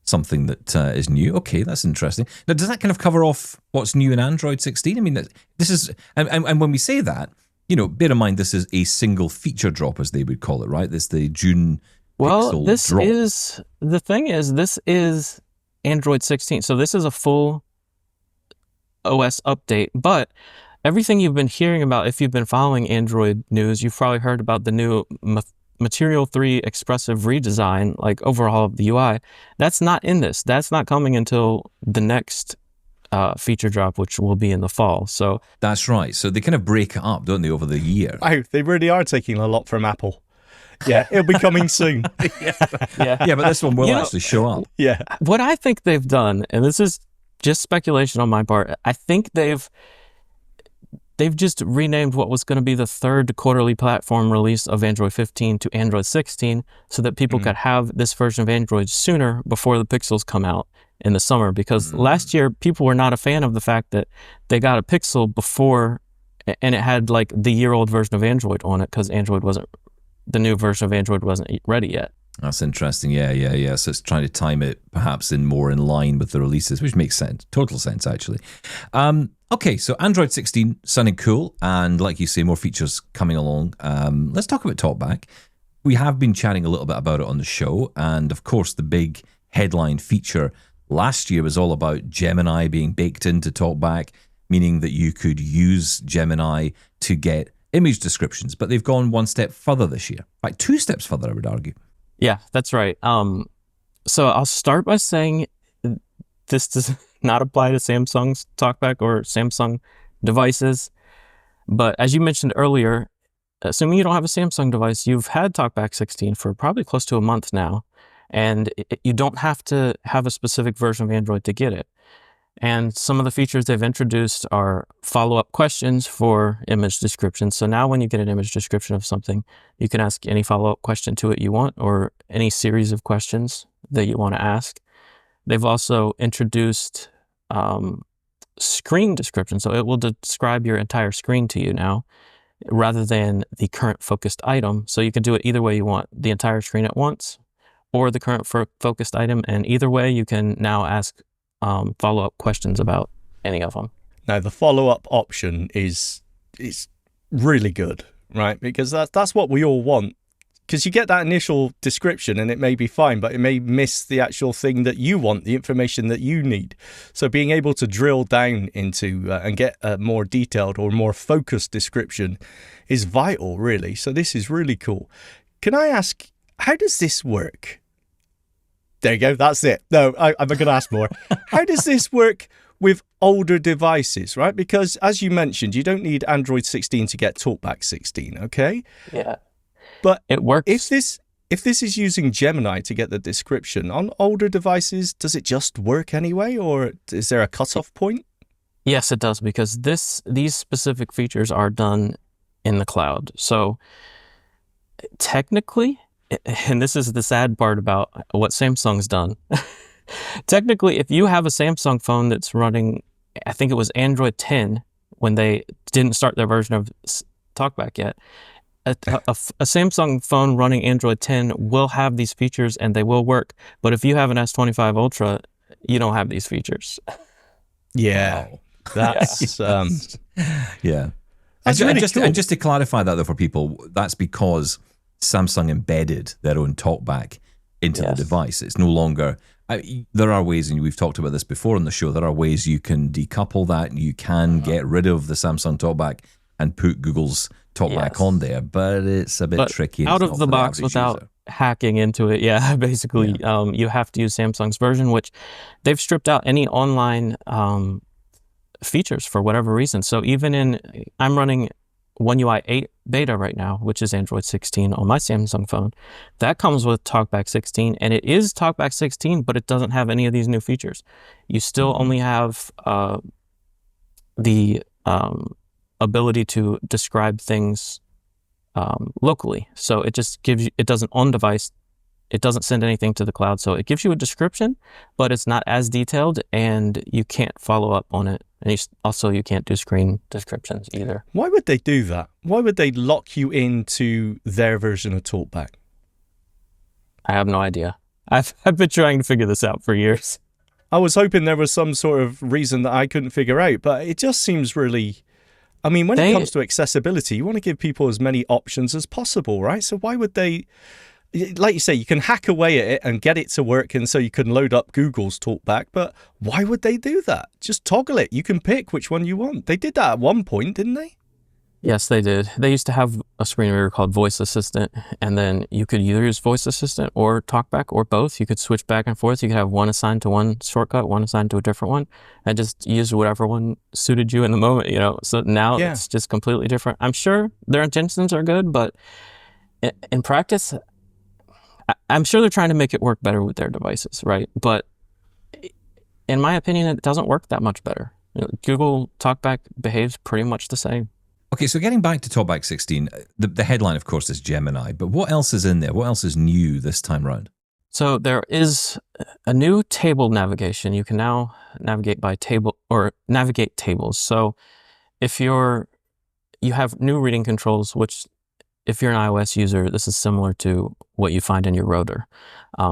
something that is new. Okay, that's interesting. Now, does that kind of cover off what's new in Android 16? I mean, this is, and when we say that, you know, bear in mind this is a single feature drop, as they would call it, right? This is the June Pixel drop.
This is Android 16. So this is a full OS update, but everything you've been hearing about, if you've been following Android news, you've probably heard about the new Material 3 expressive redesign, like overhaul of the UI. That's not in this. That's not coming until the next feature drop, which will be in the fall. So
that's right. So they kind of break it up, don't they, over the year?
Wow, they really are taking a lot from Apple. Yeah, it'll be coming soon.
Yeah, but this one will actually show up.
Yeah.
What I think they've done, and this is just speculation on my part, I think they've just renamed what was going to be the third quarterly platform release of Android 15 to Android 16 so that people could have this version of Android sooner before the Pixels come out in the summer. Because last year, people were not a fan of the fact that they got a Pixel before, and it had like the year-old version of Android on it because the new version of Android wasn't ready yet.
That's interesting. Yeah. So it's trying to time it perhaps in line with the releases, which makes sense. Total sense, actually. Okay, so Android 16 sounding cool, and like you say, more features coming along. Let's talk about TalkBack. We have been chatting a little bit about it on the show, and of course, the big headline feature last year was all about Gemini being baked into TalkBack, meaning that you could use Gemini to get image descriptions, but they've gone one step further this year. In fact, 2 steps further, I would argue.
Yeah, that's right. So I'll start by saying this does not apply to Samsung's TalkBack or Samsung devices. But as you mentioned earlier, assuming you don't have a Samsung device, you've had TalkBack 16 for probably close to a month now, and you don't have to have a specific version of Android to get it. And some of the features they've introduced are follow-up questions for image descriptions. So now when you get an image description of something, you can ask any follow-up question to it you want, or any series of questions that you want to ask. They've also introduced screen description. So it will describe your entire screen to you now, rather than the current focused item. So you can do it either way you want, the entire screen at once, or the current focused item. And either way, you can now ask follow-up questions about any of them.
Now, the follow-up option is really good, right? Because that's what we all want. Because you get that initial description and it may be fine, but it may miss the actual thing that you want, the information that you need. So being able to drill down into and get a more detailed or more focused description is vital, really. So this is really cool. Can I ask, how does this work? There you go. That's it. No, I'm going to ask more. How does this work with older devices, right? Because as you mentioned, you don't need Android 16 to get TalkBack 16, okay?
Yeah.
But
it works.
If this is using Gemini to get the description on older devices, does it just work anyway, or is there a cutoff point?
Yes, it does, because these specific features are done in the cloud. So technically, and this is the sad part about what Samsung's done. Technically, if you have a Samsung phone that's running, I think it was Android 10 when they didn't start their version of TalkBack yet, a Samsung phone running Android 10 will have these features and they will work. But if you have an S25 Ultra, you don't have these features.
Yeah, wow. That's
yeah.
That's really cool.
And just to clarify that though for people, that's because Samsung embedded their own TalkBack into the device. It's no longer. There are ways, and we've talked about this before on the show. There are ways you can decouple that. You can get rid of the Samsung TalkBack and put Google's TalkBack on there, but it's a bit tricky.
Out of the box without hacking into it, basically, you have to use Samsung's version, which they've stripped out any online features for whatever reason. So even I'm running One UI 8 beta right now, which is Android 16 on my Samsung phone. That comes with TalkBack 16, and it is TalkBack 16, but it doesn't have any of these new features. You still only have the ability to describe things locally. So it just gives you, it doesn't on device, it doesn't send anything to the cloud. So it gives you a description, but it's not as detailed, and you can't follow up on it. And you can't do screen descriptions either.
Why would they do that? Why would they lock you into their version of TalkBack?
I have no idea. I've been trying to figure this out for years.
I was hoping there was some sort of reason that I couldn't figure out, but it just seems really... I mean, when it comes to accessibility, you want to give people as many options as possible, right? So why would they... Like you say, you can hack away at it and get it to work, and so you can load up Google's TalkBack, but why would they do that? Just toggle it. You can pick which one you want. They did that at one point, didn't they?
Yes, they did. They used to have a screen reader called Voice Assistant, and then you could either use Voice Assistant or TalkBack or both. You could switch back and forth. You could have one assigned to one shortcut, one assigned to a different one, and just use whatever one suited you in the moment, you know? So now it's just completely different. I'm sure their intentions are good, but in practice... I'm sure they're trying to make it work better with their devices, right? But in my opinion, it doesn't work that much better. You know, Google TalkBack behaves pretty much the same.
Okay, so getting back to TalkBack 16, the headline, of course, is Gemini. But what else is in there? What else is new this time around?
So there is a new table navigation. You can now navigate by table or navigate tables. So if you have new reading controls, which if you're an iOS user, this is similar to what you find in your rotor.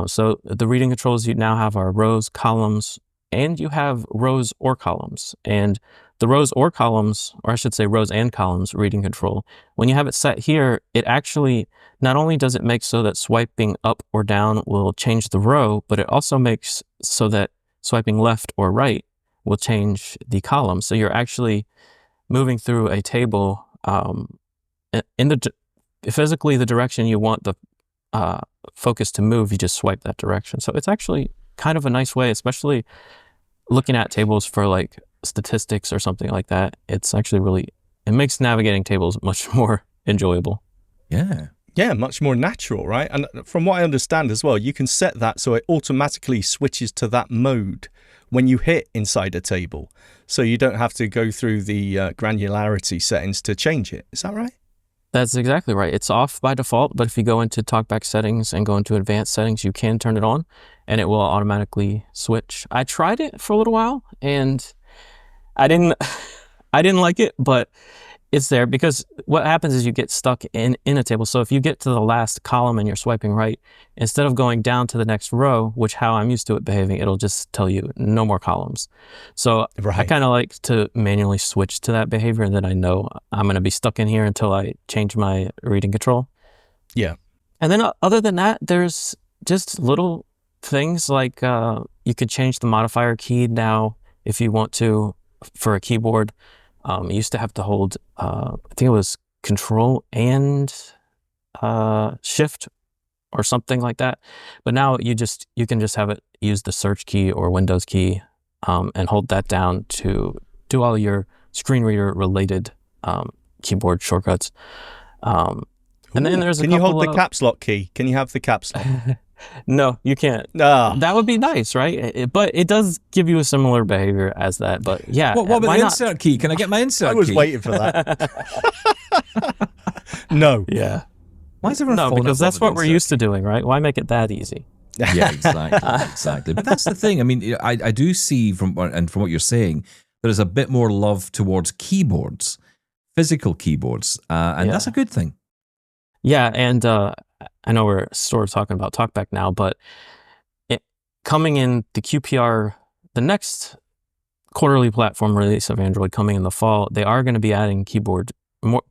So the reading controls you now have are rows, columns, and you have rows or columns. And the rows or columns, or I should say rows and columns reading control, when you have it set here, it actually, not only does it make so that swiping up or down will change the row, but it also makes so that swiping left or right will change the column. So you're actually moving through a table physically the direction you want the focus to move, you just swipe that direction. So it's actually kind of a nice way, especially looking at tables for like statistics or something like that. It's actually it makes navigating tables much more enjoyable.
Yeah.
Yeah, much more natural, right? And from what I understand as well, you can set that so it automatically switches to that mode when you hit inside a table. So you don't have to go through the granularity settings to change it. Is that right?
That's exactly right. It's off by default, but if you go into TalkBack settings and go into advanced settings, you can turn it on and it will automatically switch. I tried it for a little while and I didn't like it, but it's there because what happens is you get stuck in a table. So if you get to the last column and you're swiping right, instead of going down to the next row, which how I'm used to it behaving, it'll just tell you no more columns. So I kind of like to manually switch to that behavior, and then I know I'm going to be stuck in here until I change my reading control.
Yeah.
And then other than that, there's just little things like you could change the modifier key now if you want to for a keyboard. You used to have to hold, I think it was Control and Shift or something like that. But now you can just have it use the search key or Windows key and hold that down to do all your screen reader related keyboard shortcuts. And then there's a couple.
Can you hold the caps lock key? Can you have the caps lock?
No, you can't. That would be nice, right? But it does give you a similar behavior as that. But yeah.
What about the insert key? Can I get my insert key?
I was waiting for that. No.
Yeah.
Why is everyone
No, because that's what we're used to doing, right? Why make it that easy?
Yeah, exactly. But that's the thing. I mean, I do see from what you're saying, there's a bit more love towards keyboards, physical keyboards, and that's a good thing.
Yeah, and I know we're sort of talking about TalkBack now, but coming in the QPR, the next quarterly platform release of Android coming in the fall, they are going to be adding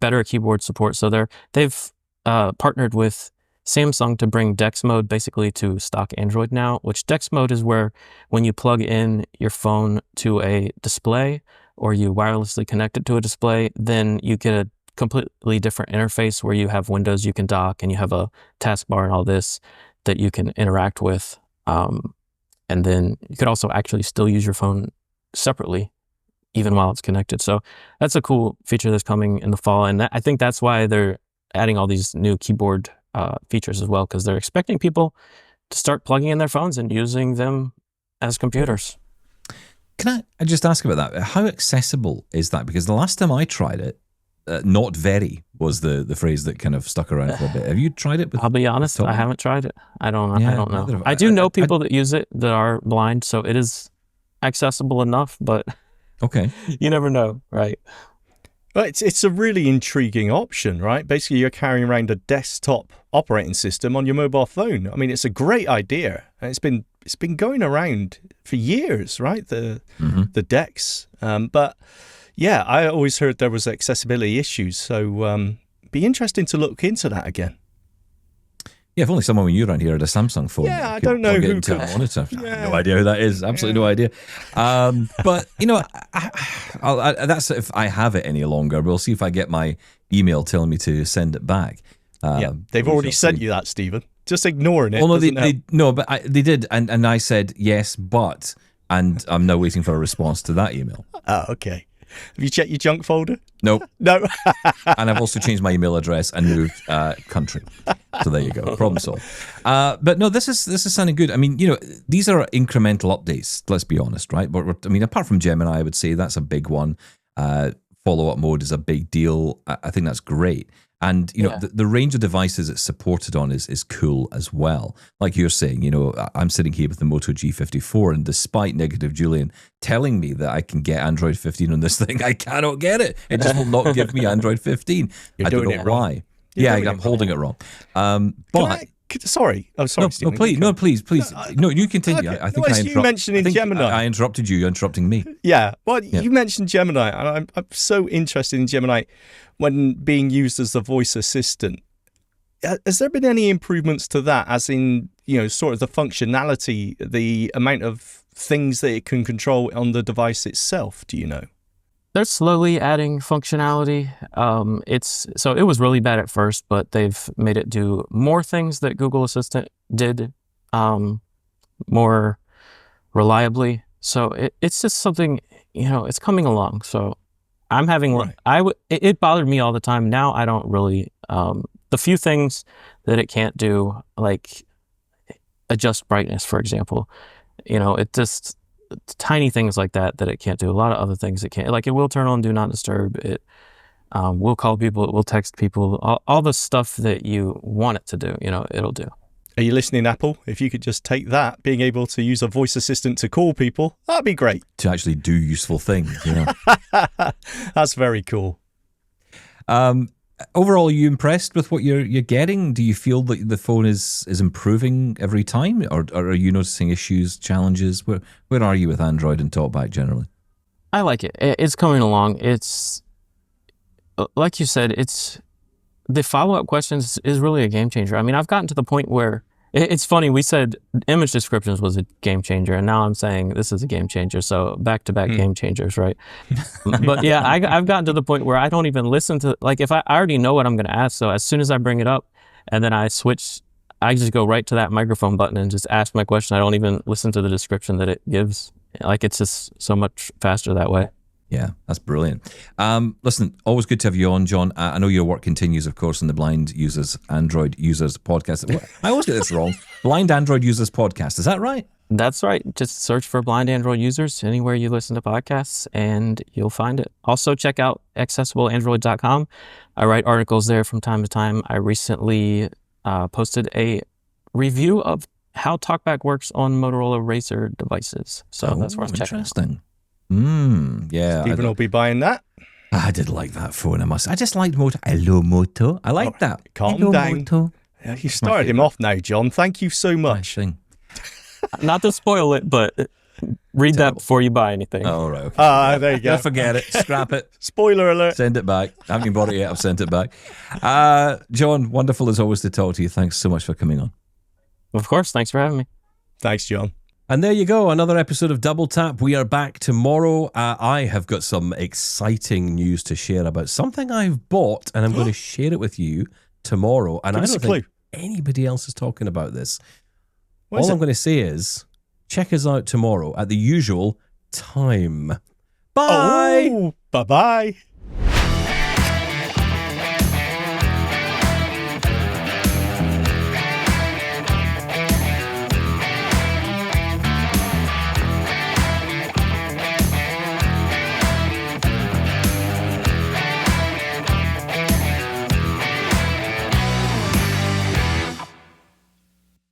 better keyboard support. So they've partnered with Samsung to bring DeX mode basically to stock Android now, which DeX mode is where when you plug in your phone to a display or you wirelessly connect it to a display, then you get a completely different interface where you have windows you can dock and you have a taskbar and all this that you can interact with. And then you could also actually still use your phone separately even while it's connected. So that's a cool feature that's coming in the fall. And I think that's why they're adding all these new keyboard features as well, because they're expecting people to start plugging in their phones and using them as computers.
Can I just ask about that? How accessible is that? Because the last time I tried it, not very was the phrase that kind of stuck around for a bit. Have you tried it?
I'll be honest, I haven't tried it. I don't know. I do know people that use it that are blind, so it is accessible enough, but
okay,
you never know, right?
Well, it's a really intriguing option, right? Basically, you're carrying around a desktop operating system on your mobile phone. I mean, it's a great idea, and it's been going around for years, right? The DeX, but yeah, I always heard there was accessibility issues, so be interesting to look into that again.
Yeah, if only someone we knew around here had a Samsung phone.
Yeah, I don't know who could.
A monitor. Yeah. No idea who that is. Absolutely no idea. But you know, that's if I have it any longer. We'll see if I get my email telling me to send it back.
Yeah, they've already sent you that, Stephen. Just ignoring it.
Well, no, they did, and I said yes, but, and I'm now waiting for a response to that email.
Oh, okay. Have you checked your junk folder?
Nope.
No.
And I've also changed my email address and moved country. So there you go. Problem solved. But no, this is sounding good. I mean, you know, these are incremental updates, let's be honest, right? But I mean, apart from Gemini, I would say that's a big one. Follow-up mode is a big deal. I think that's great. And, you know, the range of devices it's supported on is cool as well. Like you're saying, you know, I'm sitting here with the Moto G54, and despite Negative Julian telling me that I can get Android 15 on this thing, I cannot get it. It just will not give me Android 15. I don't know why. Yeah, I'm holding it wrong.
Sorry. Oh, sorry, Stephen.
Please. No, you continue.
Okay.
I think
you mentioned Gemini.
I interrupted you. You're interrupting me.
Yeah. Well, you mentioned Gemini, and I'm so interested in Gemini when being used as the voice assistant. Has there been any improvements to that, as in, you know, sort of the functionality, the amount of things that it can control on the device itself? Do you know?
They're slowly adding functionality. So it was really bad at first, but they've made it do more things that Google Assistant did more reliably. So it's just something, you know, it's coming along. So I'm having it bothered me all the time. Now I don't really the few things that it can't do, like adjust brightness, for example, it just tiny things like that it can't do. A lot of other things it can't. Like it will turn on do not disturb. It will call people. It will text people. All the stuff that you want it to do, it'll do.
Are you listening, Apple? If you could just take that, being able to use a voice assistant to call people, that'd be great.
To actually do useful things.
That's very cool.
Overall, are you impressed with what you're getting? Do you feel that the phone is improving every time, or are you noticing issues, challenges? Where are you with Android and TalkBack generally?
I like it. It's coming along. It's like you said. It's the follow-up questions is really a game changer. I mean, I've gotten to the point where it's funny. We said image descriptions was a game changer, and now I'm saying this is a game changer. So back-to-back game changers, right? But yeah, I've gotten to the point where I don't even listen to, like, if I already know what I'm going to ask. So as soon as I bring it up and then I switch, I just go right to that microphone button and just ask my question. I don't even listen to the description that it gives. Like, it's just so much faster that way.
Yeah, that's brilliant. Listen, always good to have you on, John. I know your work continues, of course, in the Blind Users, Android Users podcast. I always get this wrong. Blind Android Users podcast. Is that right?
That's right. Just search for Blind Android Users anywhere you listen to podcasts, and you'll find it. Also, check out accessibleandroid.com. I write articles there from time to time. I recently posted a review of how TalkBack works on Motorola Razr devices. So that's worth checking out.
Interesting. Yeah.
Stephen will be buying that.
I did like that phone, I just liked Moto. Hello, Moto. I like that.
Calm
Hello,
down.
Moto.
Yeah, you started him off now, John. Thank you so much.
Not to spoil it, but read that before you buy anything.
Oh, right. Okay.
There you go.
Forget it. Scrap it.
Spoiler alert.
Send it back. I haven't even bought it yet. I've sent it back. John, wonderful as always to talk to you. Thanks so much for coming on.
Of course. Thanks for having me.
Thanks, John.
And there you go, another episode of Double Tap. We are back tomorrow. I have got some exciting news to share about something I've bought, and I'm going to share it with you tomorrow. And I don't think anybody else is talking about this. All I'm going to say is, check us out tomorrow at the usual time. Bye!
Oh, bye-bye.